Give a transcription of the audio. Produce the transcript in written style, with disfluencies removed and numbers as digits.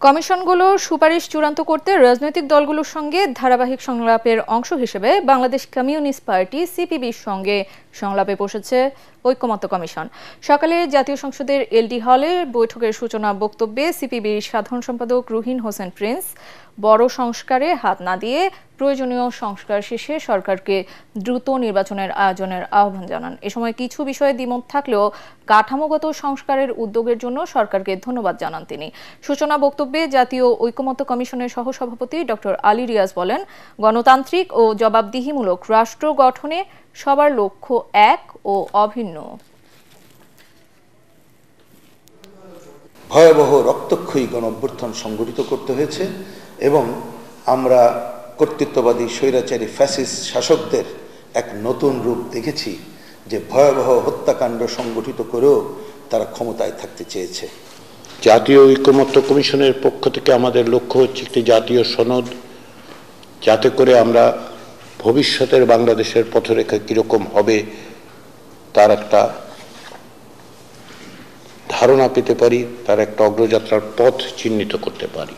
কমিশনগুলোর সুপারিশ চূড়ান্ত করতে রাজনৈতিক দলগুলোর সঙ্গে ধারাবাহিক সংলাপের অংশ হিসেবে বাংলাদেশ কমিউনিস্ট পার্টি সিপিবির সঙ্গে সংলাপে বসেছে ঐকমত্য কমিশন। সকালে জাতীয় সংসদের এলডি হলে বৈঠকের সূচনা বক্তব্যে সিপিবির সাধারণ সম্পাদক রুহিন হোসেন প্রিন্স বড় সংস্কারে হাত না দিয়ে প্রয়োজনীয় সংস্কার শেষে সরকারকে দ্রুত নির্বাচনের আয়োজনের আহ্বান জানান। এ সময় কিছু বিষয়ে দ্বিমত থাকলেও কাঠামোগত সংস্কারের উদ্যোগের জন্য সরকারকে ধন্যবাদ জানান তিনি। সূচনা বক্তব্যে জাতীয় ঐকমত্য কমিশনের সহসভাপতি ডক্টর আলী রিয়াজ বলেন, গণতান্ত্রিক ও জবাবদিহিমূলক রাষ্ট্র গঠনে সবার লক্ষ্য এক ও অভিন্ন। ভয়াবহ রক্তক্ষয়ী গণঅভ্যুত্থান সংগঠিত করতে হয়েছে এবং আমরা কর্তৃত্ববাদী স্বৈরাচারী ফ্যাসিস্ট শাসকদের এক নতুন রূপ দেখেছি, যে ভয়াবহ হত্যাকাণ্ড সংগঠিত করেও তারা ক্ষমতায় থাকতে চেয়েছে। জাতীয় ঐকমত্য কমিশনের পক্ষ থেকে আমাদের লক্ষ্য হচ্ছে একটি জাতীয় সনদ, যাতে করে আমরা ভবিষ্যতের বাংলাদেশের পথরেখা কীরকম হবে তার একটা ধারণা পেতে পারি, তার একটা অগ্রযাত্রার পথ চিহ্নিত করতে পারি।